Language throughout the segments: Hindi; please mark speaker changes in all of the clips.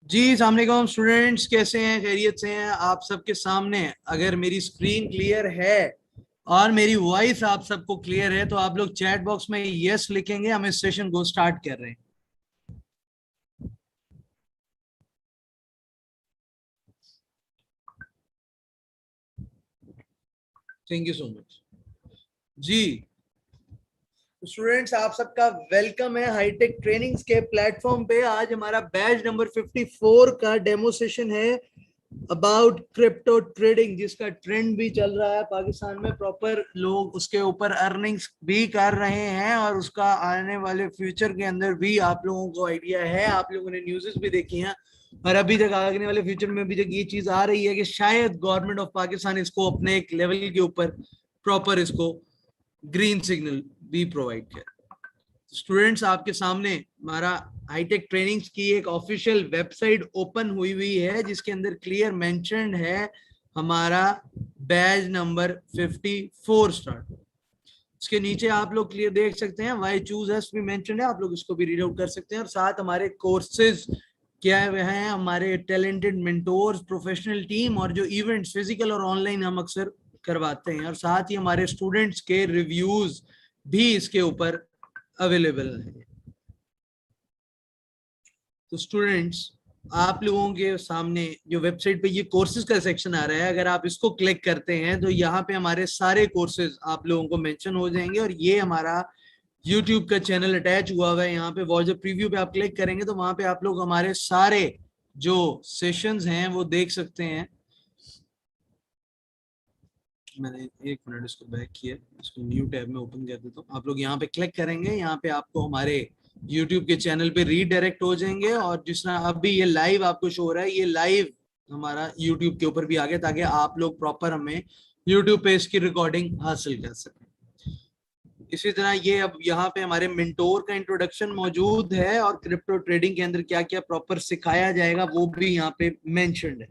Speaker 1: जी अस्सलाम वालेकुम स्टूडेंट्स, कैसे हैं? खैरियत से हैं? आप सबके सामने अगर मेरी स्क्रीन क्लियर है और मेरी वॉइस आप सबको क्लियर है तो आप लोग चैट बॉक्स में यस लिखेंगे। हम इस सेशन को स्टार्ट कर रहे हैं। Thank you so much. जी स्टूडेंट्स, आप सबका वेलकम है हाईटेक ट्रेनिंग्स के प्लेटफॉर्म पे। आज हमारा बैच नंबर 54 का डेमो सेशन है अबाउट क्रिप्टो ट्रेडिंग, जिसका ट्रेंड भी चल रहा है पाकिस्तान में। प्रॉपर लोग उसके ऊपर अर्निंग्स भी कर रहे हैं और उसका आने वाले फ्यूचर के अंदर भी आप लोगों को आइडिया है। आप लोगों ने न्यूज़ेस भी देखी हैं और अभी तक आने वाले फ्यूचर में भी तक ये चीज आ रही है कि शायद गवर्नमेंट ऑफ पाकिस्तान इसको अपने एक लेवल के ऊपर प्रॉपर इसको ग्रीन सिग्नल भी प्रोवाइड करे। स्टूडेंट्स, आपके सामने हमारा हाईटेक ट्रेनिंग्स की एक ऑफिशियल वेबसाइट ओपन हुई है जिसके अंदर क्लियर मेंशन्ड है हमारा बैच नंबर 54 स्टार्ट। इसके नीचे आप लोग क्लियर देख सकते हैं वाई चूज अस भी मेंशन्ड है, आप लोग इसको भी रीड आउट कर सकते हैं। और साथ हमारे कोर्सेज क्या हैं, हमारे टैलेंटेड मेंटोर्स, प्रोफेशनल टीम और जो इवेंट्स फिजिकल और ऑनलाइन हम अक्सर करवाते हैं, और साथ ही हमारे स्टूडेंट्स के रिव्यूज भी इसके ऊपर अवेलेबल है। तो स्टूडेंट्स, आप लोगों के सामने जो वेबसाइट पे ये कोर्सेज का सेक्शन आ रहा है, अगर आप इसको क्लिक करते हैं तो यहाँ पे हमारे सारे कोर्सेज आप लोगों को मेंशन हो जाएंगे। और ये हमारा यूट्यूब का चैनल अटैच हुआ है। यहाँ पे वॉच प्रीव्यू पे आप क्लिक करेंगे तो वहां पे आप लोग हमारे सारे जो सेशंस हैं वो देख सकते हैं। मैंने एक मिनट इसको बैक किया, इसको न्यू टैब में ओपन कर देता हूँ। आप लोग यहाँ पे क्लिक करेंगे, यहाँ पे आपको हमारे YouTube के चैनल पे रीडायरेक्ट हो जाएंगे। और जिस तरह अभी ये लाइव आपको शो हो रहा है, ये लाइव हमारा YouTube के ऊपर भी आ गया ताकि आप लोग प्रॉपर हमें YouTube पे इसकी रिकॉर्डिंग हासिल कर सकें। इसी तरह ये अब यहाँ पे हमारे मेंटोर का इंट्रोडक्शन मौजूद है और क्रिप्टो ट्रेडिंग के अंदर क्या क्या प्रॉपर सिखाया जाएगा वो भी यहाँ पे मेंशन्ड है।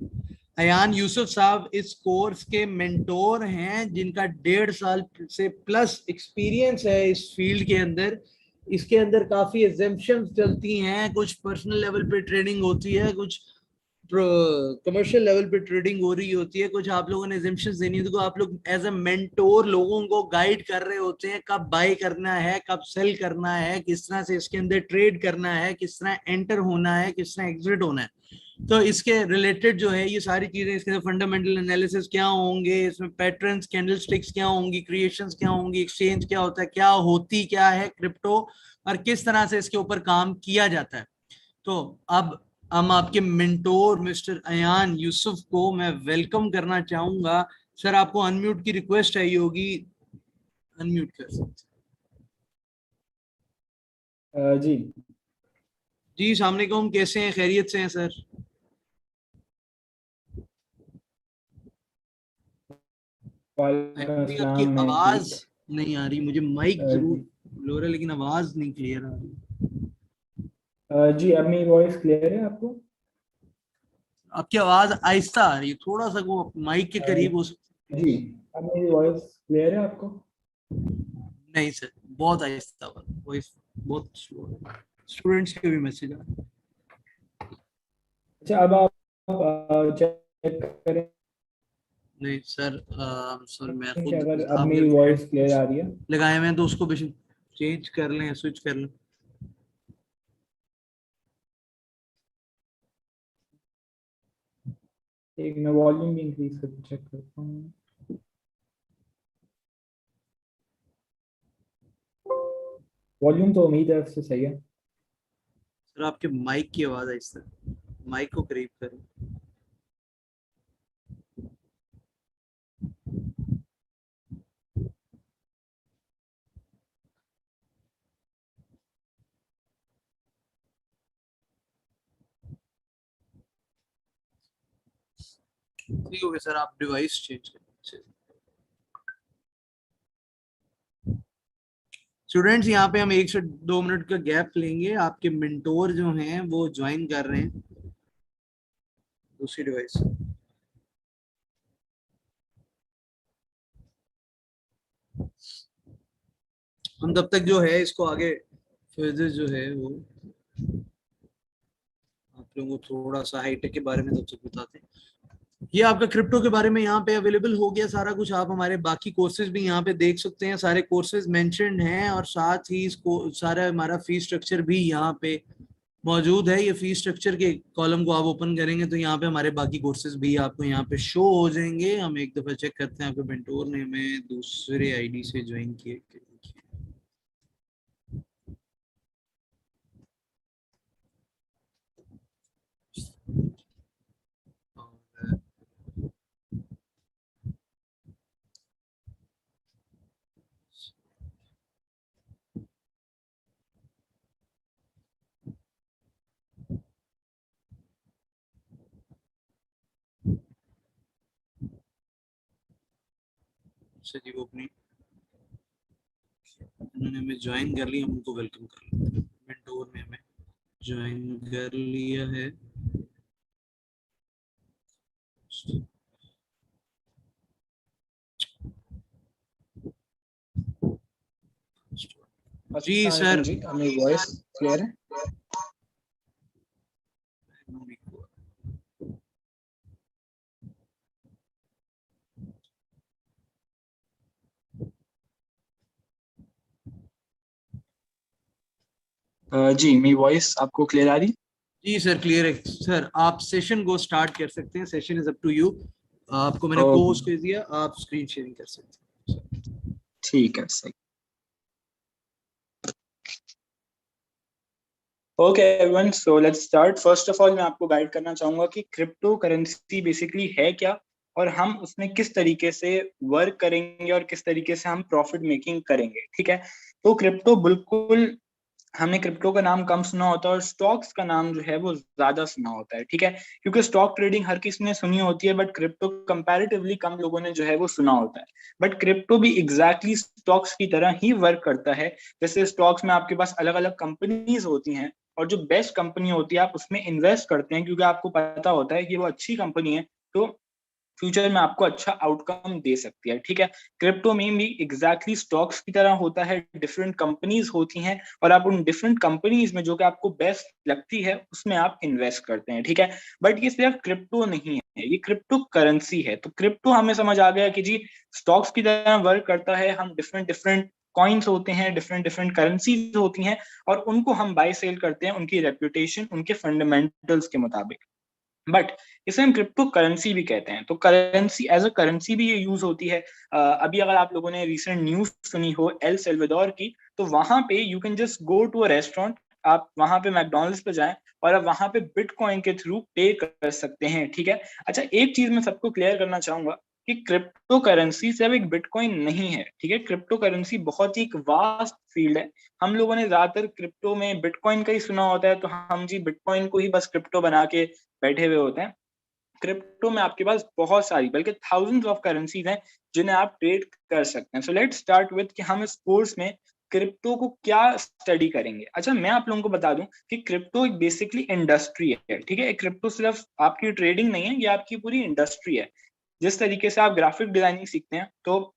Speaker 1: अयान यूसुफ साहब इस कोर्स के मेंटोर हैं जिनका 1.5 साल से प्लस एक्सपीरियंस है इस फील्ड के अंदर। इसके अंदर काफी एग्जेम्पशंस चलती हैं, कुछ पर्सनल लेवल पे ट्रेडिंग होती है, कुछ कमर्शियल लेवल पे ट्रेडिंग हो रही होती है, कुछ आप लोगों ने एग्जेम्पशंस देनी होती है। तो आप लोग एज अ मेंटोर लोगों को गाइड कर रहे होते हैं कब बाय करना है, कब सेल करना है, किस तरह से इसके अंदर ट्रेड करना है, किस तरह एंटर होना है, किस तरह एग्जिट होना है। तो इसके रिलेटेड जो है ये सारी चीजें, इसके अंदर फंडामेंटल एनालिसिस क्या होंगे, इसमें पैटर्न्स, कैंडलस्टिक्स क्या होंगी, क्रिएशंस क्या होंगी, एक्सचेंज क्या होता है, क्या होती क्या है क्रिप्टो, और किस तरह से इसके ऊपर काम किया जाता है। तो अब हम आपके मेंटोर मिस्टर अयान यूसुफ को मैं वेलकम करना चाहूंगा। सर, आपको अनम्यूट की रिक्वेस्ट आई होगी, अनम्यूट कर सकते
Speaker 2: जी
Speaker 1: जी। अस्सलाम वालेकुम, कैसे हैं? खैरियत से हैं सर?
Speaker 2: वालेकुम
Speaker 1: अयान, आपकी
Speaker 2: अस्सलाम। मैं
Speaker 1: आवाज
Speaker 2: ठीक।
Speaker 1: नहीं आ रही मुझे, माइक जरूर
Speaker 2: जी
Speaker 1: लो रहा है लेकिन आवाज नहीं क्लियर आ रही।
Speaker 2: जी, अब मेरी वॉइस क्लियर है आपको?
Speaker 1: आपकी आवाज आहिस्ता आ रही है, थोड़ा सा वो माइक के
Speaker 2: अ,
Speaker 1: करीब हो सकती है।
Speaker 2: जी, अब मेरी वॉइस क्लियर है आपको?
Speaker 1: नहीं सर, बहुत आहिस्ता, वॉइस बहुत स्लो है। स्टूडेंट्स के भी मैसेज आ रहे हैं।
Speaker 2: अच्छा, अब आप चेक करें
Speaker 1: नहीं सर, सर मैं
Speaker 2: कि
Speaker 1: खुद
Speaker 2: अगर अब
Speaker 1: आपके
Speaker 2: मेरी वॉइस क्लियर
Speaker 1: हेडफोन्स
Speaker 2: आ रही है।
Speaker 1: लगाए हुए हैं तो उसको भी चेंज कर लें, स्विच कर लें।
Speaker 2: एक मैं वॉल्यूम भी इंक्रीज करके चेक करता हूँ। वॉल्यूम तो मेरी तरफ से सही है।
Speaker 1: सर, आपके माइक की आवाज है, इस तरह माइक को करीब करें। ठीक हो गया सर, आप डिवाइस चेंज करें। स्टूडेंट्स, यहाँ पे हम 1 से 2 मिनट का गैप लेंगे। आपके मेंटोर जो हैं वो ज्वाइन कर रहे हैं दूसरी डिवाइस से। हम तब तक जो है इसको आगे फिर जो है वो आप लोगों को थोड़ा सा हाईटेक के बारे में तब तक बताते हैं। ये आपका क्रिप्टो के बारे में यहाँ पे अवेलेबल हो गया सारा कुछ। आप हमारे बाकी कोर्सेज भी यहाँ पे देख सकते हैं, सारे कोर्सेज मेंशन्ड हैं, और साथ ही इसको सारा हमारा फीस स्ट्रक्चर भी यहाँ पे मौजूद है। ये फीस स्ट्रक्चर के कॉलम को आप ओपन करेंगे तो यहाँ पे हमारे बाकी कोर्सेज भी आपको यहाँ पे शो हो जाएंगे। हम एक दफा चेक करते हैं आपके मेंटोर ने हमें दूसरे आईडी से ज्वाइन किए। जी वो अपनी उन्होंने हमें ज्वाइन कर लिया, हम उनको वेलकम कर लिया। मेंटोर ने हमें ज्वाइन कर लिया है। जी सर,
Speaker 2: जी हमें वॉइस क्लियर है? जी मेरी वॉइस आपको क्लियर आ रही?
Speaker 1: जी सर क्लियर है सर। आप सेशन को स्टार्ट कर सकते हैं, session is up to you. आपको मैंने को होस्ट कर दिया, आप स्क्रीन शेयरिंग कर सकते हैं।
Speaker 2: ठीक है, सही। Okay everyone, so let's start. First of all मैं आपको गाइड करना चाहूंगा कि क्रिप्टो करेंसी बेसिकली है क्या, और हम उसमें किस तरीके से वर्क करेंगे और किस तरीके से हम प्रॉफिट मेकिंग करेंगे। ठीक है, तो क्रिप्टो बिल्कुल, हमने क्रिप्टो का नाम कम सुना होता है और स्टॉक्स का नाम जो है वो ज्यादा सुना होता है। ठीक है, क्योंकि स्टॉक ट्रेडिंग हर किसी ने सुनी होती है, बट क्रिप्टो कंपैरेटिवली कम लोगों ने जो है वो सुना होता है। बट क्रिप्टो भी एग्जैक्टली स्टॉक्स की तरह ही वर्क करता है। जैसे स्टॉक्स में आपके पास अलग अलग कंपनीज होती हैं, और जो बेस्ट कंपनी होती है आप उसमें इन्वेस्ट करते हैं क्योंकि आपको पता होता है कि वो अच्छी कंपनी है, तो फ्यूचर में आपको अच्छा आउटकम दे सकती है। ठीक है, क्रिप्टो में भी एग्जैक्टली स्टॉक्स की तरह होता है, डिफरेंट कंपनीज होती हैं, और आप उन डिफरेंट कंपनीज में जो कि आपको बेस्ट लगती है उसमें आप इन्वेस्ट करते हैं। ठीक है, बट ये सिर्फ क्रिप्टो नहीं है, ये क्रिप्टो करेंसी है। तो क्रिप्टो हमें समझ आ गया कि जी स्टॉक्स की तरह वर्क करता है, हम डिफरेंट डिफरेंट कॉइन्स होते हैं, डिफरेंट डिफरेंट करेंसीज होती हैं, और उनको हम बाय सेल करते हैं उनकी रेपुटेशन, उनके फंडामेंटल्स के मुताबिक। बट इसे हम क्रिप्टो करेंसी भी कहते हैं। तो करेंसी एज अ करेंसी भी ये यूज होती है। अभी अगर आप लोगों ने रिसेंट न्यूज सुनी हो एल सेल्वाडोर की, तो वहां पे you can just go to a restaurant, आप वहां पे मैकडोनल्ड्स पे जाएं और आप वहां पे बिटकॉइन के थ्रू पे कर सकते हैं। ठीक है, अच्छा एक चीज मैं सबको क्लियर करना चाहूंगा कि क्रिप्टो करेंसी सिर्फ एक बिटकॉइन नहीं है। ठीक है, क्रिप्टो करेंसी बहुत ही एक वास्ट फील्ड है। हम लोगों ने ज्यादातर क्रिप्टो में बिटकॉइन का ही सुना होता है, तो हम जी बिटकॉइन को ही बस क्रिप्टो बना के बैठे हुए होते हैं। क्रिप्टो में आपके पास बहुत सारी, बल्कि थाउजेंड्स ऑफ करेंसीज हैं जिन्हें आप ट्रेड कर सकते हैं। सो लेट्स स्टार्ट विद कि हम इस कोर्स में क्रिप्टो को क्या स्टडी करेंगे। अच्छा, मैं आप लोगों को बता दूं कि क्रिप्टो एक बेसिकली इंडस्ट्री है। ठीक है, क्रिप्टो सिर्फ आपकी ट्रेडिंग नहीं है, ये आपकी पूरी इंडस्ट्री है। जिस तरीके से आप ग्राफिक डिजाइनिंग सीखते हैं, तो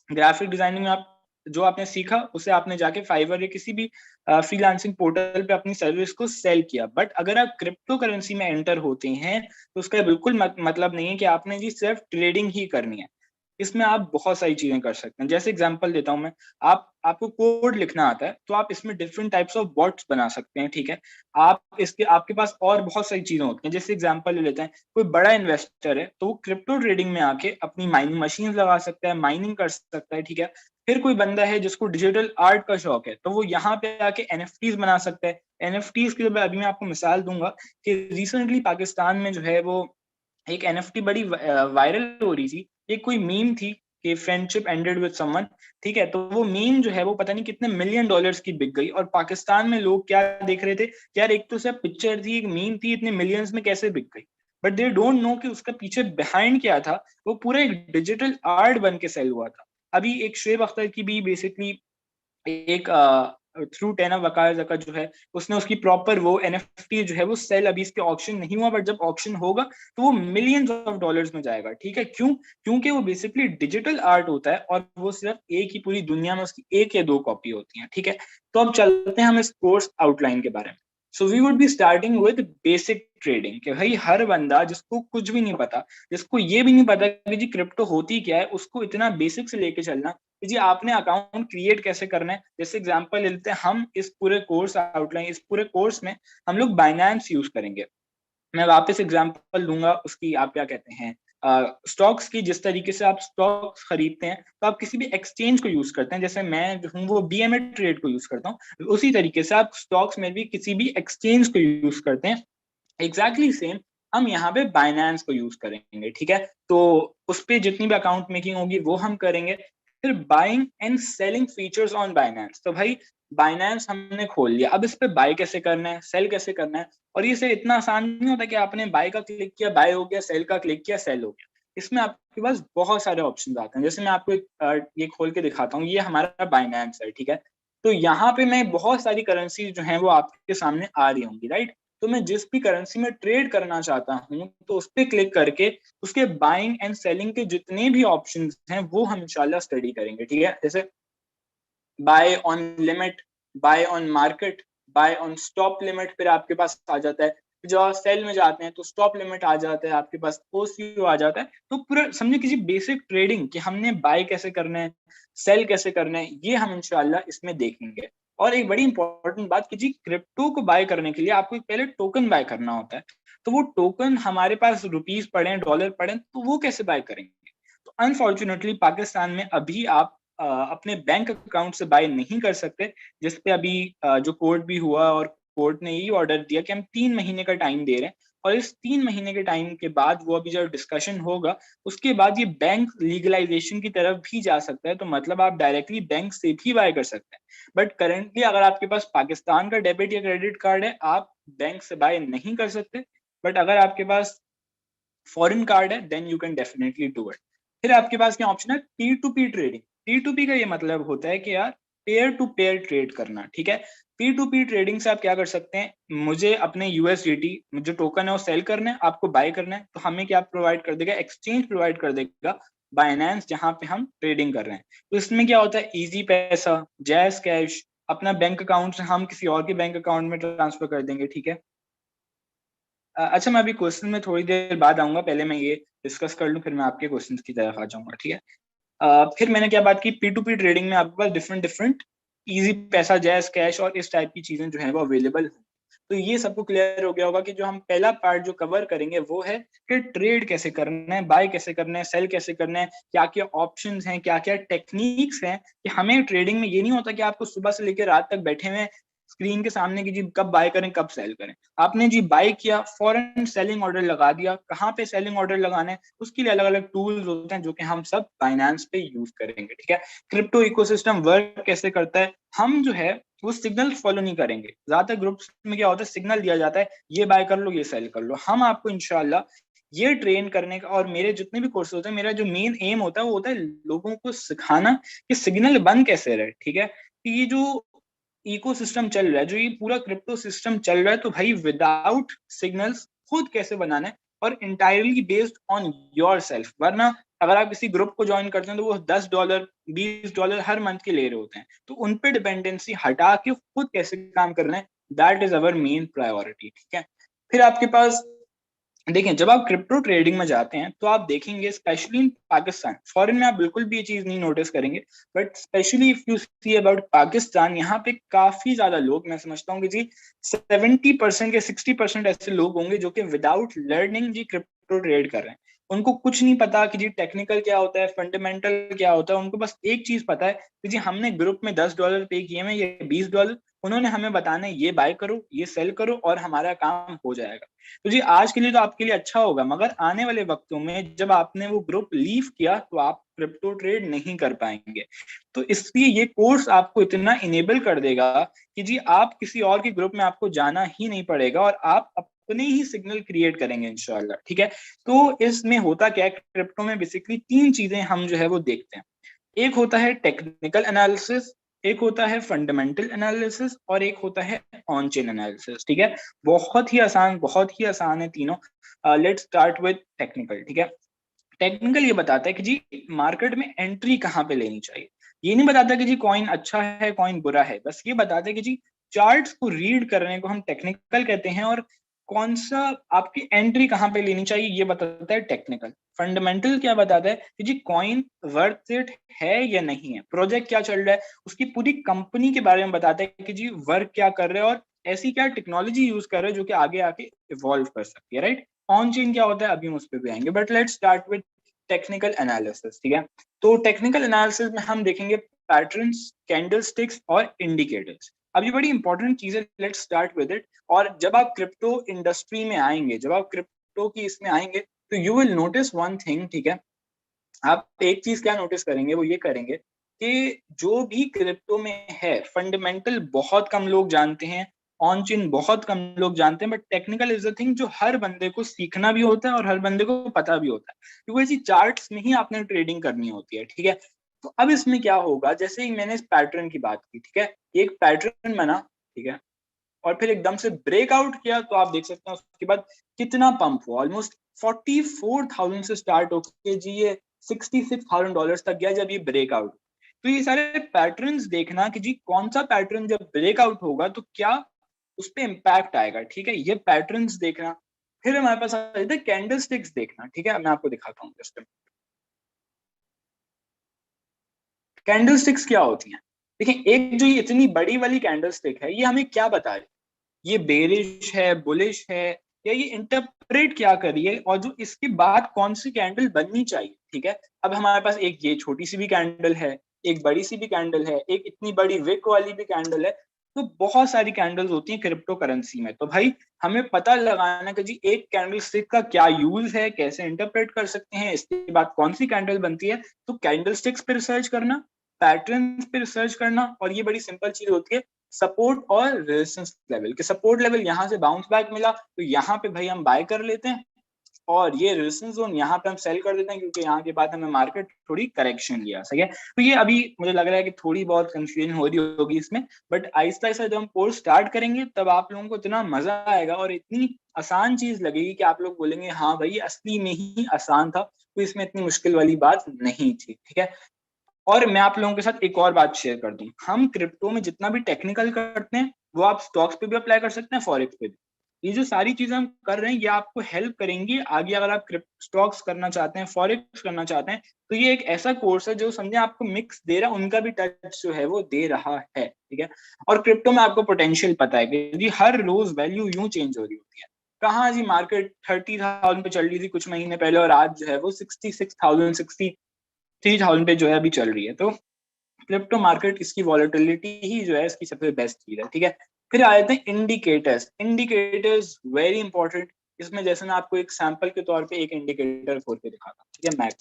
Speaker 2: ग्राफिक डिजाइनिंग में आप जो आपने सीखा उसे आपने जाके फाइवर या किसी भी फ्रीलांसिंग पोर्टल पे अपनी सर्विस को सेल किया। बट अगर आप क्रिप्टो करेंसी में एंटर होते हैं तो उसका बिल्कुल मतलब नहीं है कि आपने जी सिर्फ ट्रेडिंग ही करनी है। इसमें आप बहुत सारी चीजें कर सकते हैं। जैसे एग्जांपल देता हूं मैं, आपको कोड लिखना आता है तो आप इसमें डिफरेंट टाइप्स ऑफ बॉट्स बना सकते हैं। ठीक है, आप इसके आपके पास और बहुत सारी चीजें होती हैं। जैसे एग्जांपल ले लेते हैं, कोई बड़ा इन्वेस्टर है तो वो क्रिप्टो ट्रेडिंग में आके अपनी माइनिंग मशीन लगा सकता है, माइनिंग कर सकता है। ठीक है, फिर कोई बंदा है जिसको डिजिटल आर्ट का शौक है तो वो यहाँ पे आके एनएफटीज बना सकता है। एनएफटीज की जब अभी मैं आपको मिसाल दूंगा कि रिसेंटली पाकिस्तान में जो है वो एक एनएफटी बड़ी वायरल हो रही थी। एक कोई मीम थी कि फ्रेंडशिप एंडेड विद समवन। ठीक है, तो वो मीम जो है वो पता नहीं कितने मिलियन डॉलर्स की बिक गई, और पाकिस्तान में लोग क्या देख रहे थे कि यार एक तो सिर्फ पिक्चर थी, एक मीम थी, इतने मिलियंस में कैसे बिक गई। बट दे डोंट नो कि उसका पीछे बिहाइंड क्या था। वो पूरा एक डिजिटल आर्ट बन के सेल हुआ था। अभी एक शुएब अख्तर की भी बेसिकली एक थ्रू टेना वकाया का जो है उसने उसकी प्रॉपर वो एनएफटी जो है वो सेल, अभी इसके ऑक्शन नहीं हुआ, बट जब ऑक्शन होगा तो वो मिलियंस ऑफ डॉलर्स में जाएगा। ठीक है, क्यों? क्योंकि वो बेसिकली डिजिटल आर्ट होता है और वो सिर्फ एक ही पूरी दुनिया में उसकी एक या दो कॉपी होती है। ठीक है, तो अब चलते हैं हम इस कोर्स आउटलाइन के बारे में। So we would be starting with basic trading, कि भाई हर बंदा जिसको कुछ भी नहीं पता, जिसको ये भी नहीं पता कि जी क्रिप्टो होती क्या है, उसको इतना बेसिक से लेके चलना कि जी आपने अकाउंट क्रिएट कैसे करना है। जैसे एग्जांपल लेते हैं, हम इस पूरे कोर्स आउटलाइन, इस पूरे कोर्स में हम लोग बाइनेंस यूज करेंगे। मैं वापस एग्जांपल लूंगा उसकी, आप क्या कहते हैं, स्टॉक्स की। जिस तरीके से आप स्टॉक्स खरीदते हैं तो आप किसी भी एक्सचेंज को यूज करते हैं, जैसे मैं जो हूँ वो बीएमए ट्रेड को यूज करता हूँ, उसी तरीके से आप स्टॉक्स में भी किसी भी एक्सचेंज को यूज करते हैं। एग्जैक्टली सेम हम यहाँ पे बाइनेंस को यूज करेंगे, ठीक है। तो उस पर जितनी भी अकाउंट मेकिंग होगी वो हम करेंगे। फिर buying and selling features on Binance, तो भाई बाइनेंस हमने खोल लिया, अब इस पे बाय कैसे करना है, सेल कैसे करना है। और ये से इतना आसान नहीं होता कि आपने बाय का क्लिक किया बाय हो गया, सेल का क्लिक किया सेल हो गया। इसमें आपके पास बहुत सारे ऑप्शन आते हैं। जैसे मैं आपको ये खोल के दिखाता हूँ, ये हमारा बाइनेंस है, ठीक है। तो यहाँ पे मैं बहुत सारी करेंसी जो है वो आपके सामने आ रही होंगी, राइट। तो मैं जिस भी करेंसी में ट्रेड करना चाहता हूँ तो उस पर क्लिक करके उसके बाइंग एंड सेलिंग के जितने भी ऑप्शंस हैं वो हम इंशाल्लाह स्टडी करेंगे, ठीक है। जैसे buy on limit, buy on market, buy on stop limit, फिर आपके पास आ जाता है। जब सेल में जाते हैं तो स्टॉप लिमिट आ जाता है, आपके पास ओसीओ आ जाता है। तो पूरा समझे किसी बेसिक ट्रेडिंग कि हमने बाय कैसे करना है, सेल कैसे करना है, ये हम इंशाल्लाह इसमें देखेंगे। और एक बड़ी इंपॉर्टेंट बात कि जी क्रिप्टो को बाय करने के लिए आपको पहले टोकन बाय करना होता है। तो वो टोकन हमारे पास रुपीज पड़े, डॉलर पड़े, तो वो कैसे बाय करेंगे। तो अनफॉर्चुनेटली पाकिस्तान में अभी आप अपने बैंक अकाउंट से बाय नहीं कर सकते, जिसपे अभी जो कोर्ट भी हुआ और कोर्ट ने यही ऑर्डर दिया कि हम 3 महीने का टाइम दे रहे हैं। और इस 3 महीने के टाइम के बाद वो अभी जब डिस्कशन होगा उसके बाद ये बैंक लीगलाइजेशन की तरफ भी जा सकता है। तो मतलब आप डायरेक्टली बैंक से भी बाय कर सकते हैं। बट करेंटली अगर आपके पास पाकिस्तान का डेबिट या क्रेडिट कार्ड है, आप बैंक से बाय नहीं कर सकते। बट अगर आपके पास फॉरेन कार्ड है then you can definitely do it. फिर आपके पास क्या ऑप्शन है, P to P trading. P to P का ये मतलब होता है कि यार पेयर टू पेयर ट्रेड करना, ठीक है। पी टू पी ट्रेडिंग से आप क्या कर सकते हैं, मुझे अपने यूएसडीटी जो टोकन है वो सेल करना है, आपको बाय करना है, तो हमें क्या प्रोवाइड कर देगा, एक्सचेंज प्रोवाइड कर देगा बाइनेंस, जहां पे हम ट्रेडिंग कर रहे हैं। तो इसमें क्या होता है, इजी पैसा, जैज कैश, अपना बैंक अकाउंट से हम किसी और के बैंक अकाउंट में ट्रांसफर कर देंगे, ठीक है। अच्छा, मैं अभी क्वेश्चन में थोड़ी देर बाद आऊंगा, पहले मैं ये डिस्कस कर लूं, फिर मैं आपके क्वेश्चंस की तरफ आ जाऊंगा, ठीक है। फिर मैंने क्या बात की, पी टू पी ट्रेडिंग में आपके पास डिफरेंट डिफरेंट इजी पैसा, जैस कैश और इस टाइप की चीजें जो है वो अवेलेबल है। तो ये सबको क्लियर हो गया होगा कि जो हम पहला पार्ट जो कवर करेंगे वो है कि ट्रेड कैसे करना है, बाय कैसे करना है, सेल कैसे करना है, क्या क्या ऑप्शंस हैं, क्या क्या टेक्निक्स हैं। कि हमें ट्रेडिंग में ये नहीं होता कि आपको सुबह से लेकर रात तक बैठे हुए स्क्रीन के सामने कि जी कब बाय करें कब सेल करें। आपने जी बाय किया, फॉरन सेलिंग ऑर्डर लगा दिया, कहाँ पे सेलिंग ऑर्डर लगाना है उसके लिए अलग अलग टूल्स होते हैं जो कि हम सब बाइनेंस पे यूज करेंगे, ठीक है। क्रिप्टो इकोसिस्टम वर्क कैसे करता है, हम जो है वो सिग्नल फॉलो नहीं करेंगे। ज्यादातर ग्रुप्स में क्या होता है, सिग्नल दिया जाता है ये बाय कर लो ये सेल कर लो। हम आपको इंशाल्लाह ये ट्रेन करने का, और मेरे जितने भी कोर्स होते हैं मेरा जो मेन एम होता है वो होता है लोगों को सिखाना कि सिग्नल बंद कैसे रहे, ठीक है। ये जो इकोसिस्टम चल रहा है, जो ये पूरा क्रिप्टो सिस्टम चल रहा है, तो भाई विदाउट सिग्नल्स खुद कैसे बनाना है, और entirely based on your self. वरना अगर आप किसी ग्रुप को ज्वाइन करते हैं तो वो $10 $20 हर मंथ के ले रहे होते हैं, तो उन पे डिपेंडेंसी हटा के खुद कैसे काम करना है, that is our main priority, ठीक है। फिर आपके पास देखें, जब आप क्रिप्टो ट्रेडिंग में जाते हैं तो आप देखेंगे स्पेशली इन पाकिस्तान, फॉरेन में आप बिल्कुल भी ये चीज नहीं नोटिस करेंगे, but specially if you see about Pakistan, यहाँ पे काफी ज्यादा लोग, मैं समझता हूँ कि जी 70% या 60% ऐसे लोग होंगे जो कि विदाउट लर्निंग जी क्रिप्टो ट्रेड कर रहे हैं। उनको कुछ नहीं पता कि जी टेक्निकल क्या होता है, फंडामेंटल क्या होता है। उनको बस एक चीज पता है कि जी हमने ग्रुप में $10 पे किए हैं या $20, उन्होंने हमें बताना है ये बाय करो ये सेल करो और हमारा काम हो जाएगा। तो जी आज के लिए तो आपके लिए अच्छा होगा, मगर आने वाले वक्तों में जब आपने वो ग्रुप लीव किया तो आप क्रिप्टो ट्रेड नहीं कर पाएंगे। तो इसलिए ये कोर्स आपको इतना इनेबल कर देगा कि जी आप किसी और के ग्रुप में आपको जाना ही नहीं पड़ेगा और आप अपने ही सिग्नल क्रिएट करेंगे इंशाल्लाह, ठीक है। तो इसमें होता क्या है, क्रिप्टो में बेसिकली 3 चीजें हम जो है वो देखते हैं। एक होता है टेक्निकल एनालिसिस, एक होता है फंडामेंटल एनालिसिस, और एक होता है ऑन चेन एनालिसिस, ठीक है। बहुत ही आसान है तीनों। लेट्स स्टार्ट विद टेक्निकल, ठीक है। टेक्निकल ये बताता है कि जी मार्केट में एंट्री कहाँ पे लेनी चाहिए। ये नहीं बताता कि जी कॉइन अच्छा है कॉइन बुरा है, बस ये बताता है कि जी चार्ट्स को रीड करने को हम टेक्निकल कहते हैं, और कौन सा आपकी एंट्री कहाँ पे लेनी चाहिए ये बताता है टेक्निकल। फंडामेंटल क्या बताता है कि जी कॉइन वर्थ इट है या नहीं है, प्रोजेक्ट क्या चल रहा है, उसकी पूरी कंपनी के बारे में बताता है कि जी वर्क क्या कर रहे हैं और ऐसी क्या टेक्नोलॉजी यूज कर रहे हैं जो कि आगे आके इवॉल्व कर सकती है, राइट। ऑन चेन क्या होता है अभी हम उस पर भी आएंगे, but let's start with technical analysis, ठीक है। तो टेक्निकल एनालिसिस में हम देखेंगे पैटर्न्स, कैंडलस्टिक्स और इंडिकेटर्स। अब ये बड़ी इंपॉर्टेंट चीज है, लेट्स स्टार्ट विद इट। और जब आप क्रिप्टो इंडस्ट्री में आएंगे, जब आप क्रिप्टो की इसमें आएंगे, तो you will notice one thing, ठीक है। आप एक चीज क्या नोटिस करेंगे, वो ये करेंगे कि जो भी क्रिप्टो में है फंडामेंटल बहुत कम लोग जानते हैं, ऑन चेन बहुत कम लोग जानते हैं, but technical is the thing जो हर बंदे को सीखना भी होता है और हर बंदे को पता भी होता है, क्योंकि ऐसी चार्ट्स में ही आपने ट्रेडिंग करनी होती है, ठीक है। तो अब इसमें क्या होगा, जैसे ही मैंने इस पैटर्न की बात की, ठीक है, एक पैटर्न बना, ठीक है, और फिर एकदम से ब्रेकआउट किया, तो आप देख सकते हैं उसके बाद कितना पंप हुआ, ऑलमोस्ट 44,000 से स्टार्ट होकर जी ये $66,000 तक गया जब ये ब्रेकआउट। तो ये सारे पैटर्न्स देखना कि जी कौन सा पैटर्न जब ब्रेकआउट होगा तो क्या उस पर इम्पैक्ट आएगा, ठीक है, ये पैटर्न्स देखना। फिर हमारे पास आ जाता है कैंडल स्टिक्स देखना, ठीक है, मैं आपको दिखाता हूँ जस्ट। कैंडल स्टिक्स क्या होती हैं, देखिए एक जो ये इतनी बड़ी वाली कैंडल स्टिक है, ये हमें क्या बता रही है, ये बेरिश है, बुलिश है, या ये इंटरप्रेट क्या करिए, और जो इसके बाद कौन सी कैंडल बननी चाहिए, ठीक है। अब हमारे पास एक ये छोटी सी भी कैंडल है, एक बड़ी सी भी कैंडल है, एक इतनी बड़ी विक वाली भी कैंडल है, तो बहुत सारी कैंडल्स होती हैं क्रिप्टो करेंसी में। तो भाई हमें पता लगाना कि जी एक कैंडल स्टिक का क्या यूज है, कैसे इंटरप्रेट कर सकते हैं, इसके बाद कौन सी कैंडल बनती है। तो कैंडल स्टिक्स पे रिसर्च करना, पैटर्न पे रिसर्च करना, और ये बड़ी सिंपल चीज होती है सपोर्ट और रेजिस्टेंस लेवल के। सपोर्ट लेवल यहाँ से बाउंस बैक मिला तो यहाँ पे भाई हम बाय कर लेते हैं, और ये रेजिस्टेंस जोन यहाँ पे हम सेल कर देते हैं, क्योंकि यहाँ के बाद हमें मार्केट थोड़ी करेक्शन लिया, सही है। तो ये अभी मुझे लग रहा है कि थोड़ी बहुत कंफ्यूजन हो रही होगी इसमें, बट आहिस्ता आहिस्ता जब हम कोर्स स्टार्ट करेंगे तब आप लोगों को इतना मजा आएगा और इतनी आसान चीज लगेगी कि आप लोग बोलेंगे हाँ भाई असली में ही आसान था, तो इसमें इतनी मुश्किल वाली बात नहीं थी, ठीक है। और मैं आप लोगों के साथ एक और बात शेयर कर दूं, हम क्रिप्टो में जितना भी टेक्निकल करते हैं वो आप स्टॉक्स पे भी अप्लाई कर सकते हैं, फॉरेक्स पे भी। ये जो सारी चीजें हम कर रहे हैं ये आपको हेल्प करेंगी आगे, अगर आप स्टॉक्स करना चाहते हैं, फॉरेक्स करना चाहते हैं, तो ये एक ऐसा कोर्स है जो समझे आपको मिक्स दे रहा है, उनका भी टच जो है वो दे रहा है, ठीक है। और क्रिप्टो में आपको पोटेंशियल पता है कि जी हर रोज वैल्यू यूं चेंज हो रही होती है। कहाँ जी मार्केट 30,000 पे चल रही थी कुछ महीने पहले, और आज जो है वो 66,000 63,000 पे जो है अभी चल रही है। तो क्रिप्टो मार्केट इसकी वॉलेटिलिटी ही जो है इसकी सबसे बेस्ट चीज है, ठीक है। फिर आ जाते हैं इंडिकेटर्स। Indicators very important. इसमें जैसे मैं आपको एक सैंपल के तौर पे एक इंडिकेटर खोल के दिखाता हूँ, ठीक है, मैक।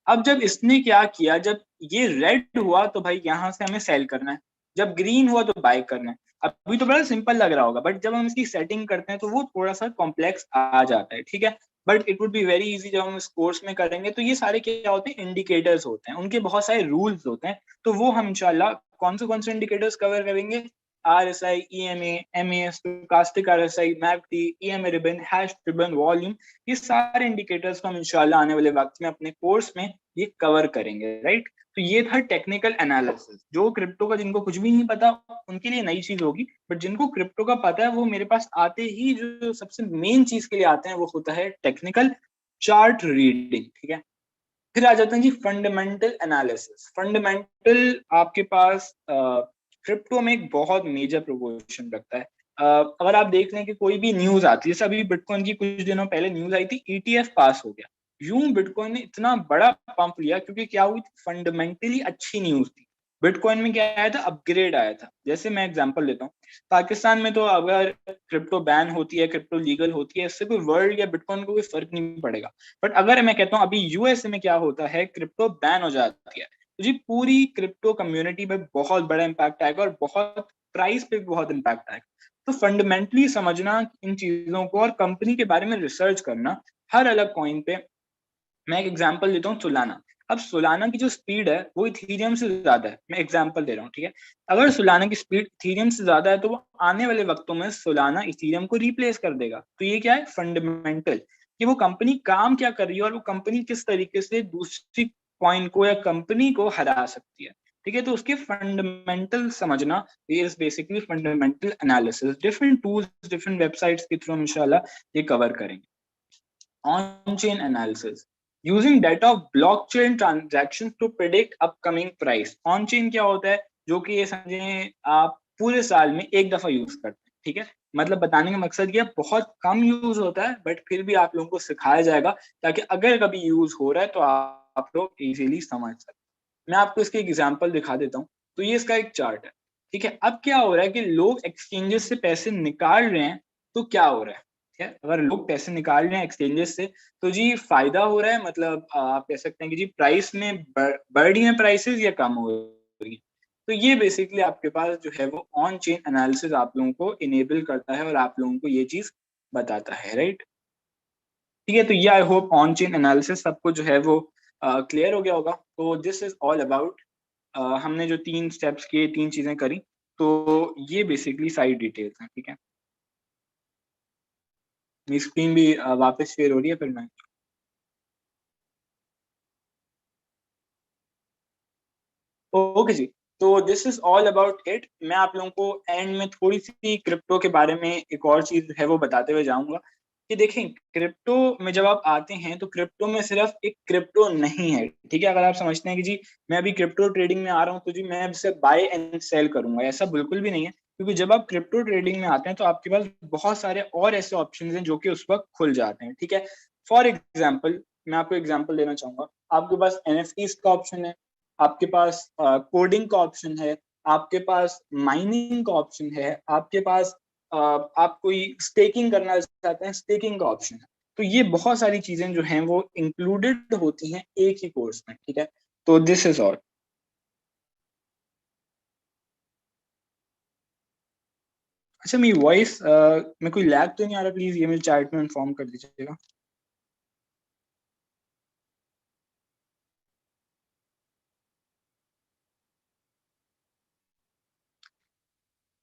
Speaker 2: अब जब इसने क्या किया, जब ये रेड हुआ तो भाई यहाँ से हमें सेल करना है, जब ग्रीन हुआ तो बाय करना है। अभी तो बड़ा सिंपल लग रहा होगा, बट जब हम इसकी सेटिंग करते हैं तो वो थोड़ा सा कॉम्प्लेक्स आ जाता है, ठीक है। But it would be very easy जब हम इस कोर्स में करेंगे। तो ये सारे क्या होते हैं, इंडिकेटर्स होते हैं, उनके बहुत सारे रूल्स होते हैं। तो वो हम इंशाल्लाह कौन से इंडिकेटर्स कवर करेंगे, RSI, EMA, MA, stochastic RSI, MACD, EMA ribbon, hash ribbon, volume, ये सारे इंडिकेटर्स को हम इंशाल्लाह आने वाले वक्त में अपने कोर्स में ये कवर करेंगे, राइट। तो ये था टेक्निकल एनालिसिस। जो क्रिप्टो का जिनको कुछ भी नहीं पता उनके लिए नई चीज होगी, बट जिनको क्रिप्टो का पता है वो मेरे पास आते ही जो सबसे मेन चीज के लिए आते हैं वो होता है टेक्निकल चार्ट रीडिंग, ठीक है। फिर आ जाते हैं जी फंडामेंटल एनालिसिस। फंडामेंटल आपके पास क्रिप्टो में एक बहुत मेजर प्रोपोर्शन रखता है। अगर आप देख लें कि कोई भी न्यूज आती है, जैसे अभी बिटकॉइन की कुछ दिनों पहले न्यूज आई थी, ETF पास हो गया। यूं बिटकॉइन ने इतना बड़ा पंप लिया क्योंकि क्या हुई, फंडामेंटली अच्छी न्यूज थी। बिटकॉइन में क्या आया था, अपग्रेड आया था। जैसे मैं एग्जांपल लेता हूँ, पाकिस्तान में तो अगर क्रिप्टो बैन होती है, क्रिप्टो लीगल होती है, इससे कोई वर्ल्ड या बिटकॉइन को कोई फर्क नहीं पड़ेगा। बट अगर मैं कहता हूँ अभी यूएसए में क्या होता है, क्रिप्टो बैन हो जाती है, तो जी पूरी क्रिप्टो कम्युनिटी पे बहुत बड़ा इम्पैक्ट आएगा और बहुत प्राइस पे बहुत इम्पैक्ट आएगा। तो फंडामेंटली समझना इन चीजों को और कंपनी के बारे में रिसर्च करना हर अलग कॉइन पे। मैं एक एग्जांपल देता हूँ, सोलाना। अब सोलाना की जो स्पीड है वो इथीरियम से ज्यादा है, मैं एग्जांपल दे रहा हूँ, ठीक है। अगर सोलाना की स्पीड इथीरियम से ज्यादा है तो वो आने वाले वक्तों में सोलाना इथीरियम को रिप्लेस कर देगा। तो ये क्या है, फंडामेंटल, कि वो कंपनी काम क्या कर रही है और वो कंपनी किस तरीके से दूसरी कॉइन को या कंपनी को हरा सकती है, ठीक है। तो उसके फंडामेंटल समझना is basically fundamental analysis. Different tools, different websites के थ्रू हम इंशाल्लाह ये कवर करेंगे। On chain analysis using data of blockchain transactions to predict upcoming price. On chain क्या होता है, जो कि ये समझें आप पूरे साल में एक दफा यूज करते हैं, ठीक है। मतलब बताने का मकसद ये बहुत कम यूज होता है, बट फिर भी आप लोगों को सिखाया जाएगा ताकि अगर कभी यूज हो रहा है तो आप लोग इजीली समझ सकते। मैं आपको इसकी एग्जांपल दिखा देता हूँ। तो ये इसका एक चार्ट है, ठीक है। अब क्या हो रहा है कि लोग एक्सचेंजेस से पैसे निकाल रहे हैं, तो क्या हो रहा है, ठीक है। अगर लोग पैसे निकाल रहे हैं एक्सचेंजेस से तो जी फायदा हो रहा है, मतलब आप कह सकते हैं कि जी प्राइस में बढ़ रही है प्राइसेस या कम हो रही है। तो ये बेसिकली आपके पास जो है वो ऑन चेन एनालिसिस आप लोगों को इनेबल करता है और आप लोगों को ये चीज बताता है, राइट। ठीक है। तो ये I hope on chain analysis सबको जो है वो क्लियर हो गया होगा। तो दिस इज ऑल अबाउट, हमने जो 3 स्टेप्स किए, 3 चीजें करी, तो ये बेसिकली सारी डिटेल्स हैं, ठीक है। मेरी स्क्रीन भी वापस शेयर हो रही है, फिर मैं ओके जी। तो this is all about it. मैं आप लोगों को एंड में थोड़ी सी क्रिप्टो के बारे में एक और चीज है वो बताते हुए जाऊंगा कि देखें, क्रिप्टो में जब आप आते हैं तो क्रिप्टो में सिर्फ एक क्रिप्टो नहीं है, ठीक है। अगर आप समझते हैं कि जी मैं अभी क्रिप्टो ट्रेडिंग में आ रहा हूँ तो जी मैं अब सिर्फ बाय एंड सेल करूंगा, ऐसा बिल्कुल भी नहीं है। क्योंकि जब आप क्रिप्टो ट्रेडिंग में आते हैं तो आपके पास बहुत सारे और ऐसे ऑप्शन हैं जो कि उस वक्त खुल जाते हैं, ठीक है। फॉर एग्जाम्पल, मैं आपको एग्जाम्पल देना चाहूंगा। आपके पास एनएफटीज का ऑप्शन है, आपके पास कोडिंग का ऑप्शन है, आपके पास माइनिंग का ऑप्शन है, आपके पास आप कोई स्टेकिंग करना चाहते हैं, स्टेकिंग का ऑप्शन है। तो ये बहुत सारी चीजें जो हैं वो इंक्लूडेड होती हैं एक ही कोर्स में, ठीक है। तो दिस इज ऑल। अच्छा, मेरी वॉइस में कोई लैग तो नहीं आ रहा? प्लीज ये मेरे चैट में इन्फॉर्म कर दीजिएगा।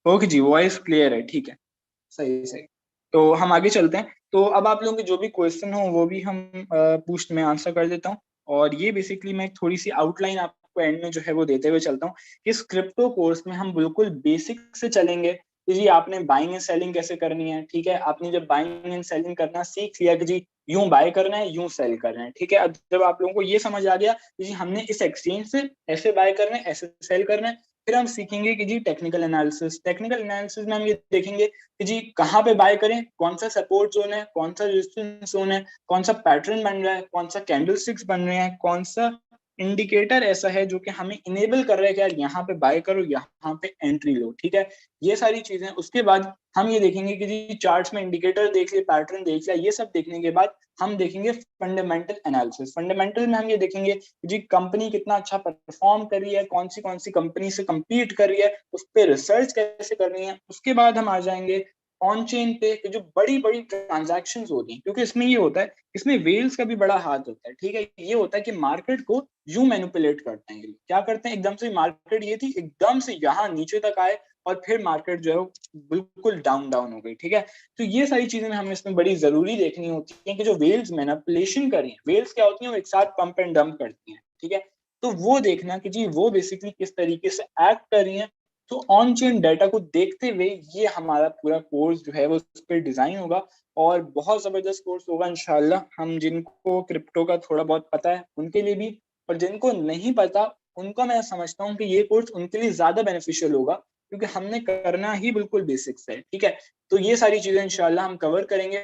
Speaker 2: ओके जी, वॉइस क्लियर है, ठीक है। सही सही। तो हम आगे चलते हैं। तो अब आप लोगों के जो भी क्वेश्चन हो वो भी हम पूछ में आंसर कर देता हूँ। और ये बेसिकली मैं थोड़ी सी आउटलाइन आपको एंड में जो है वो देते हुए चलता हूँ कि इस क्रिप्टो कोर्स में हम बिल्कुल बेसिक से चलेंगे कि जी आपने बाइंग एंड सेलिंग कैसे करनी है, ठीक है। आपने जब बाइंग एंड सेलिंग करना सीख लिया कि जी यूं बाय करना है, यूं सेल करना है, ठीक है। अब जब आप लोगों को ये समझ आ गया कि जी हमने इस एक्सचेंज से ऐसे बाय करना है, ऐसे सेल करना है, फिर हम सीखेंगे कि जी टेक्निकल एनालिसिस। टेक्निकल एनालिसिस में हम ये देखेंगे कि जी कहाँ पे बाय करें, कौन सा सपोर्ट जोन है, कौन सा रेजिस्टेंस जोन है, कौन सा पैटर्न बन रहा है, कौन सा कैंडल स्टिक्स बन रहे हैं, कौन सा इंडिकेटर ऐसा है जो कि हमें इनेबल कर रहा है कि यार यहाँ पे बाय करो, यहाँ पे एंट्री लो, ठीक है। ये सारी चीजें। उसके बाद हम ये देखेंगे कि जी चार्ट्स में इंडिकेटर देख लिया, पैटर्न देख लिया, ये सब देखने के बाद हम देखेंगे फंडामेंटल एनालिसिस। फंडामेंटल में हम ये देखेंगे कि जी कंपनी कितना अच्छा परफॉर्म कर रही है, कौन सी कंपनी से compete कर रही है, उस पर रिसर्च कैसे करनी है। उसके बाद हम आ जाएंगे ऑन चेन पे कि जो बड़ी बड़ी ट्रांजैक्शन होती हैं, क्योंकि इसमें ये होता है, इसमें वेल्स का भी बड़ा हाथ होता है, ठीक है। ये होता है कि मार्केट को यूं मैनिपुलेट करते हैं। ये लोग क्या करते हैं, एकदम से मार्केट ये थी, एकदम से यहाँ नीचे तक आए और फिर मार्केट जो है वो बिल्कुल डाउन डाउन हो गई, ठीक है। तो ये सारी चीजें हमें इसमें बड़ी जरूरी देखनी होती है कि जो वेल्स मैनिपुलेशन कर रही है, वेल्स क्या होती है, वो एक साथ पंप एंड डंप करती हैं, ठीक है। तो वो देखना कि जी वो बेसिकली किस तरीके से एक्ट कर रही है। तो ऑन चेन डाटा को देखते हुए ये हमारा पूरा कोर्स जो है वो उस पर डिजाइन होगा और बहुत जबरदस्त कोर्स होगा इंशाल्लाह। हम जिनको क्रिप्टो का थोड़ा बहुत पता है उनके लिए भी, और जिनको नहीं पता उनको मैं समझता हूँ कि ये कोर्स उनके लिए ज्यादा बेनिफिशियल होगा, क्योंकि हमने करना ही बिल्कुल बेसिक्स है, ठीक है। तो ये सारी चीजें इंशाल्लाह हम कवर करेंगे।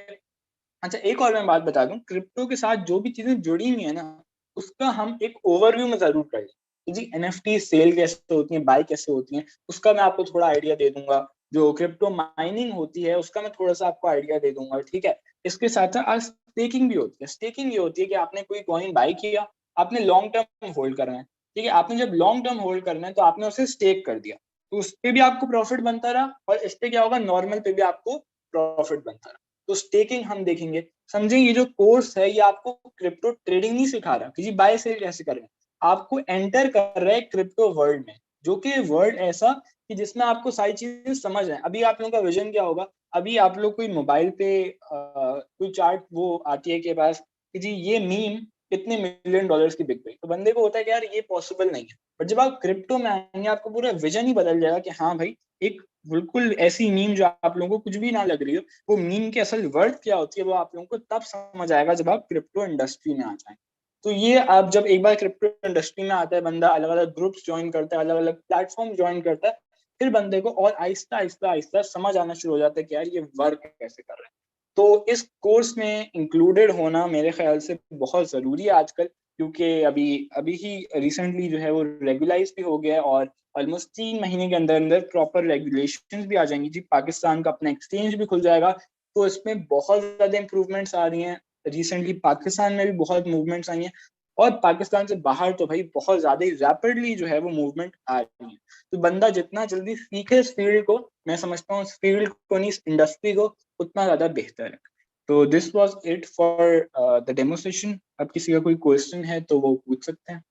Speaker 2: अच्छा, एक और मैं बात बता दूं, क्रिप्टो के साथ जो भी चीजें जुड़ी हुई है ना, उसका हम एक ओवरव्यू में जरूर करें कि जी एनएफटी सेल कैसे होती है, बाय कैसे होती है, उसका मैं आपको थोड़ा आइडिया दे दूंगा। जो क्रिप्टो माइनिंग होती है उसका मैं थोड़ा सा आपको आइडिया दे दूंगा, ठीक है। इसके साथ साथ आज स्टेकिंग भी होती है। स्टेकिंग ये होती है कि आपने कोई कॉइन बाय किया, आपने लॉन्ग टर्म होल्ड करना है, ठीक है। आपने जब लॉन्ग टर्म होल्ड करना है तो आपने उसे स्टेक कर दिया, तो उस पर भी आपको प्रॉफिट बनता रहा और इस पे क्या होगा, नॉर्मल पे भी आपको प्रॉफिट बनता रहा। तो स्टेकिंग हम देखेंगे। समझे, ये जो कोर्स है ये आपको क्रिप्टो ट्रेडिंग नहीं सिखा रहा कि जी बाय सेल कैसे करें, आपको एंटर कर रहा है क्रिप्टो वर्ल्ड में, जो कि वर्ल्ड ऐसा कि जिसमें आपको सारी चीजें समझ आए। अभी आप लोगों का विजन क्या होगा, अभी आप लोग कोई मोबाइल पे कोई चार्ट वो आती है के पास कि जी ये मीम इतने मिलियन डॉलर्स की बिक गई, तो बंदे को होता है कि यार ये पॉसिबल नहीं है। बट जब आप क्रिप्टो में आएंगे आपको पूरा विजन ही बदल जाएगा कि हाँ भाई, एक बिल्कुल ऐसी मीम जो आप लोगों को कुछ भी ना लग रही हो, वो मीम की असल वर्थ क्या होती है वो आप लोगों को तब समझ आएगा जब आप क्रिप्टो इंडस्ट्री में आ जाए। तो ये आप जब एक बार क्रिप्टो इंडस्ट्री में आता है बंदा, अलग अलग ग्रुप्स ज्वाइन करता है, अलग अलग प्लेटफॉर्म ज्वाइन करता है, फिर बंदे को और आहिस्ता आहिस्ता आहिस्ता समझ आना शुरू हो जाता है कि यार ये वर्क कैसे कर रहे हैं। तो इस कोर्स में इंक्लूडेड होना मेरे ख्याल से बहुत जरूरी है आजकल, क्योंकि अभी अभी ही रिसेंटली जो है वो रेगुलाइज भी हो गया है, और ऑलमोस्ट 3 महीने के अंदर अंदर प्रॉपर रेगुलेशंस भी आ जाएंगी जी। पाकिस्तान का अपना एक्सचेंज भी खुल जाएगा, तो इसमें बहुत ज्यादा इंप्रूवमेंट्स आ रही हैं। रिसेंटली पाकिस्तान में भी बहुत मूवमेंट्स आई हैं, और पाकिस्तान से बाहर तो भाई बहुत ज्यादा ही रैपिडली जो है वो मूवमेंट आ रही है। तो बंदा जितना जल्दी सीखे इस फील्ड को, मैं समझता हूँ इस फील्ड को नहीं, इस इंडस्ट्री को, उतना ज्यादा बेहतर है। तो this was it for the demonstration. अब किसी का कोई क्वेश्चन है तो वो पूछ सकते हैं।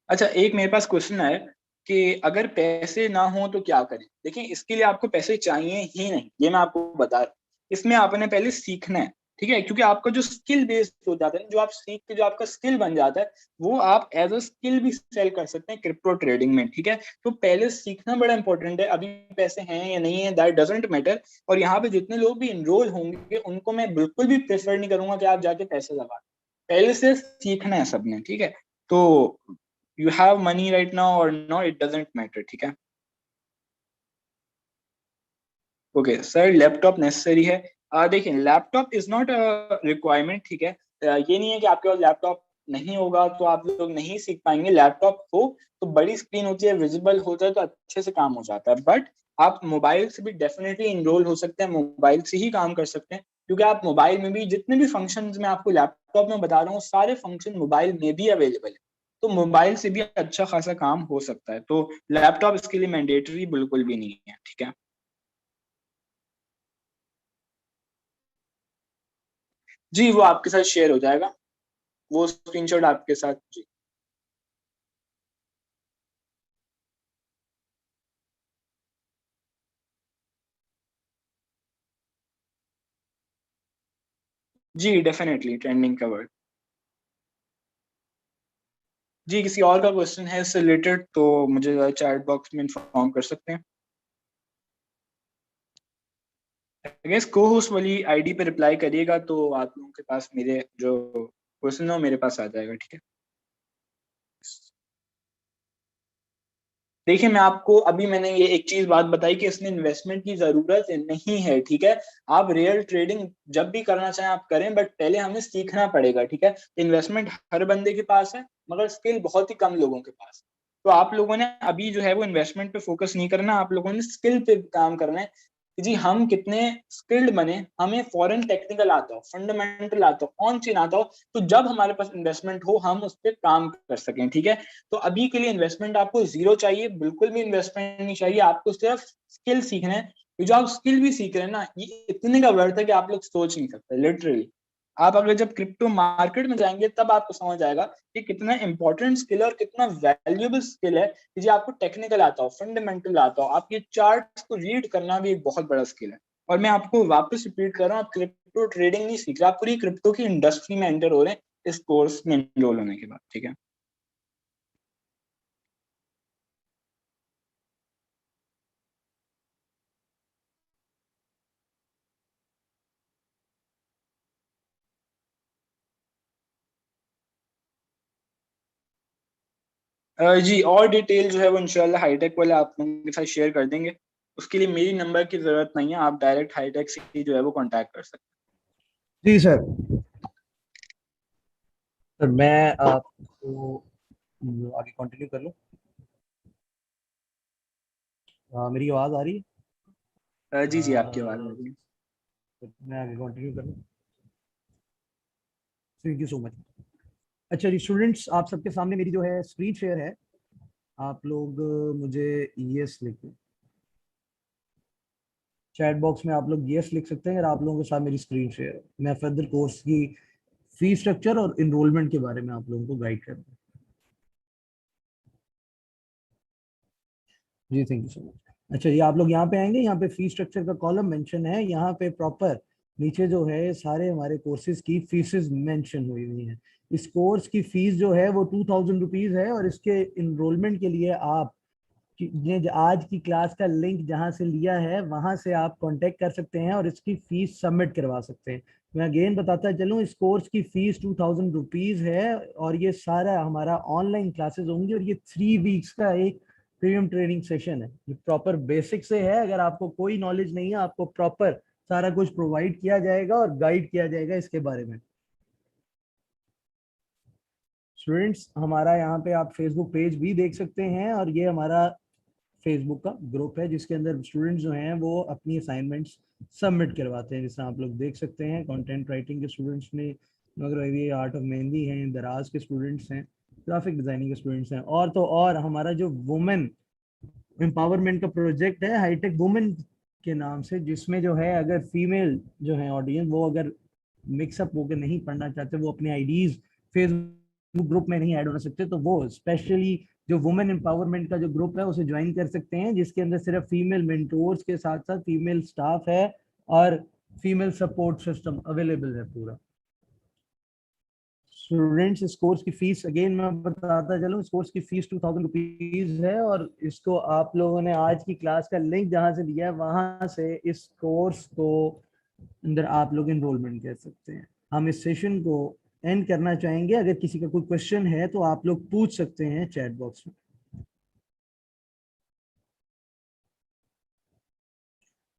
Speaker 2: अच्छा, एक मेरे पास क्वेश्चन है कि अगर पैसे ना हो तो क्या करें। देखिए, इसके लिए आपको पैसे चाहिए ही नहीं, ये मैं आपको बता रहा हूँ। इसमें आपने पहले सीखना है, ठीक है, क्योंकि आपका जो स्किल बेस्ड हो जाता है, जो आप सीख के जो आपका स्किल बन जाता है, वो आप एज अ स्किल भी सेल कर सकते हैं क्रिप्टो ट्रेडिंग में, ठीक है। तो पहले सीखना बड़ा इंपॉर्टेंट है। अभी पैसे हैं या नहीं है दैट डजेंट मैटर। और यहाँ पे जितने लोग भी इनरोल होंगे उनको मैं बिल्कुल भी प्रेफर नहीं करूंगा कि आप जाके पैसे लगा, पहले से सीखना है सबने, ठीक है। तो you have money right now or not, it doesn't matter, ठीक है। ओके सर, लैपटॉप नेसेसरी है। देखिए, laptop is not a requirement, ठीक है। ये नहीं है कि आपके पास लैपटॉप नहीं होगा तो आप लोग नहीं सीख पाएंगे। लैपटॉप हो तो बड़ी स्क्रीन होती है, विजिबल होता है, तो अच्छे से काम हो जाता है। बट आप मोबाइल से भी डेफिनेटली इनरोल हो सकते हैं, मोबाइल से ही काम कर सकते हैं, क्योंकि आप मोबाइल में भी जितने भी फंक्शंस मैं आपको लैपटॉप में बता रहा हूँ, सारे फंक्शन मोबाइल में भी अवेलेबल है। तो मोबाइल से भी अच्छा खासा काम हो सकता है। तो लैपटॉप इसके लिए मैंडेटरी बिल्कुल भी नहीं है, ठीक है। जी, वो आपके साथ शेयर हो जाएगा, वो स्क्रीनशॉट आपके साथ। जी जी, डेफिनेटली ट्रेंडिंग का वर्ड। जी, किसी और का क्वेश्चन है इससे रिलेटेड तो मुझे चैट बॉक्स में इन्फॉर्म कर सकते हैं। आई गेस को होस्ट वाली आईडी पे रिप्लाई करिएगा तो आप लोगों के पास मेरे जो क्वेश्चन है वो मेरे पास आ जाएगा, ठीक है। देखिए, मैं आपको अभी मैंने ये एक चीज बात बताई कि इसमें इन्वेस्टमेंट की जरूरत नहीं है, ठीक है। आप रियल ट्रेडिंग जब भी करना चाहें आप करें, बट पहले हमें सीखना पड़ेगा, ठीक है। इन्वेस्टमेंट हर बंदे के पास है, मगर स्किल बहुत ही कम लोगों के पास। तो आप लोगों ने अभी जो है वो इन्वेस्टमेंट पे फोकस नहीं करना, आप लोगों ने स्किल पे काम करना है कि जी हम कितने स्किल्ड बने, हमें फॉरेन टेक्निकल आता हो, फंडामेंटल आता हो, ऑन चेन आता हो, तो जब हमारे पास इन्वेस्टमेंट हो हम उस पर काम कर सकें, ठीक है। तो अभी के लिए इन्वेस्टमेंट आपको जीरो चाहिए, बिल्कुल भी इन्वेस्टमेंट नहीं चाहिए आपको, सिर्फ स्किल सीखना है। ये जो आप स्किल भी सीख रहे हैं ना, ये इतने का वर्थ है कि आप लोग सोच नहीं सकते लिटरली। आप अगर जब क्रिप्टो मार्केट में जाएंगे तब आपको समझ आएगा कि कितना इंपॉर्टेंट स्किल और कितना वैल्यूएबल स्किल है कि जी आपको टेक्निकल आता हो, फंडामेंटल आता हो, आपके चार्ट्स को रीड करना भी एक बहुत बड़ा स्किल है। और मैं आपको वापस रिपीट कर रहा हूँ, आप क्रिप्टो ट्रेडिंग नहीं सीख रहे, आप पूरी क्रिप्टो की इंडस्ट्री में एंटर हो रहे हैं इस कोर्स में एनरोल होने के बाद, ठीक है। जी, और डिटेल जो है वो इंशाल्लाह हाईटेक वाले आप लोगों के साथ शेयर कर देंगे। उसके लिए मेरी नंबर की जरूरत नहीं है, आप डायरेक्ट हाईटेक से ही जो है वो कांटेक्ट कर सकते
Speaker 1: जी सर। सर मैं आपको आगे कंटिन्यू कर लूँ। मेरी आवाज़ आ रही है?
Speaker 2: हैं। जी जी, आपकी आवाज़ आ
Speaker 1: तो
Speaker 2: रही है।
Speaker 1: मैं आगे कंटिन्यू कर लूँ। Thank you so much. अच्छा जी स्टूडेंट्स, आप सबके सामने मेरी जो है स्क्रीन शेयर है। आप लोग मुझे यस लिखें। चैट बॉक्स में आप लोग यस लिख सकते हैं अगर आप लोगों के साथ मेरी स्क्रीन शेयर है। मैं फर्दर कोर्स की फी स्ट्रक्चर और इनरोलमेंट के बारे में आप लोगों को गाइड करूँगा। जी थैंक यू सो मच। अच्छा, ये आप लोग यहाँ पे आएंगे, यहाँ पे फी स्ट्रक्चर का कॉलम मेंशन है, यहाँ पे प्रॉपर नीचे जो है सारे हमारे कोर्सेज की फीसेस मेंशन हुई हुई हैं। इस कोर्स की फीस जो है वो 2000 रुपीज है, और इसके इनरोलमेंट के लिए आप ये आज की क्लास का लिंक जहां से लिया है वहां से आप कांटेक्ट कर सकते हैं और इसकी फीस सबमिट करवा सकते हैं। मैं अगेन बताता चलूं, इस कोर्स की फीस 2000 रुपीज है, और ये सारा हमारा ऑनलाइन क्लासेस होंगी, और ये 3 वीक्स का एक प्रीमियम ट्रेनिंग सेशन है। ये प्रॉपर बेसिक से है, अगर आपको कोई नॉलेज नहीं है आपको प्रॉपर सारा कुछ प्रोवाइड किया जाएगा और गाइड किया जाएगा इसके बारे में। स्टूडेंट्स, हमारा यहाँ पे आप फेसबुक पेज भी देख सकते हैं, और ये हमारा फेसबुक का ग्रुप है जिसके अंदर स्टूडेंट्स जो हैं वो अपनी असाइनमेंट्स सबमिट करवाते हैं। जैसे आप लोग देख सकते हैं, कंटेंट राइटिंग के स्टूडेंट्स ने, मगर ये आर्ट ऑफ मेहंदी हैं, दराज के स्टूडेंट्स हैं, ग्राफिक डिजाइनिंग के स्टूडेंट्स हैं, और तो और हमारा जो वुमेन एम्पावरमेंट का प्रोजेक्ट है हाईटेक वुमेन के नाम से, जिसमें जो है अगर फीमेल जो है ऑडियंस वो अगर मिक्सअप होकर नहीं पढ़ना चाहते, वो अपने आईडीज फेसबुक ग्रुप में नहीं ऐड हो सकते, तो वो स्पेशली जो वुमेन एम्पावरमेंट का जो ग्रुप है उसे ज्वाइन कर सकते हैं, जिसके अंदर सिर्फ फीमेल मेंटोर्स के साथ साथ फीमेल स्टाफ है और फीमेल सपोर्ट सिस्टम अवेलेबल है पूरा। स्टूडेंट्स, इस कोर्स की फीस अगेन मैं बताता चलूं, इस कोर्स की फीस 2000 रुपीज है, और इसको आप लोगों ने आज की क्लास का लिंक जहां से लिया है वहां से इस कोर्स को अंदर आप लोग इनरोलमेंट कर सकते हैं। हम इस सेशन को एंड करना चाहेंगे, अगर किसी का कोई क्वेश्चन है तो आप लोग पूछ सकते हैं चैट बॉक्स में।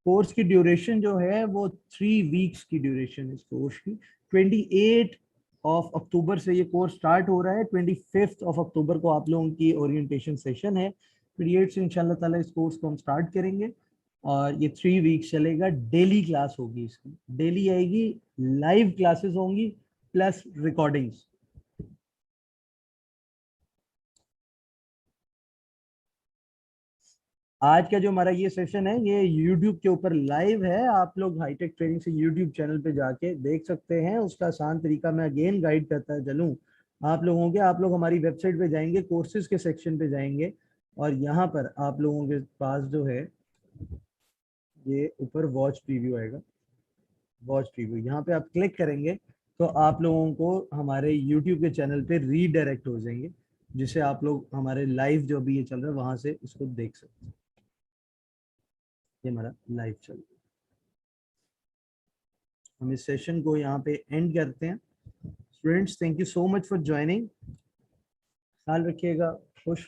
Speaker 1: कोर्स की ड्यूरेशन जो है वो 3 वीक्स की ड्यूरेशन है इस कोर्स की। 28 अक्टूबर से ये कोर्स स्टार्ट हो रहा है, 25 अक्टूबर को आप लोगों की ओरिएंटेशन सेशन है। 28 से इंशाल्लाह ताला इस कोर्स को हम स्टार्ट करेंगे, और ये 3 वीक्स चलेगा। डेली क्लास होगी, इसकी डेली आएगी, लाइव क्लासेस होंगी प्लस रिकॉर्डिंग्स। आज का जो हमारा ये सेशन है ये YouTube के ऊपर लाइव है, आप लोग हाईटेक ट्रेनिंग से YouTube चैनल पे जाके देख सकते हैं। उसका आसान तरीका मैं अगेन गाइड करता चलूं आप लोगों के, आप लोग हमारी वेबसाइट पे जाएंगे, कोर्सेज के सेक्शन पे जाएंगे, और यहाँ पर आप लोगों के पास जो है ये ऊपर वॉच प्रीव्यू आएगा। वॉच प्रीव्यू यहाँ पे आप क्लिक करेंगे तो आप लोगों को हमारे YouTube के चैनल पे रीडायरेक्ट हो जाएंगे, जिसे आप लोग हमारे लाइव जो अभी ये चल रहा है वहां से इसको देख सकते हैं। ये हमारा लाइव चल रहा है। हम इस सेशन को यहाँ पे एंड करते हैं। Students, thank you so much for joining. ख्याल रखिएगा, खुश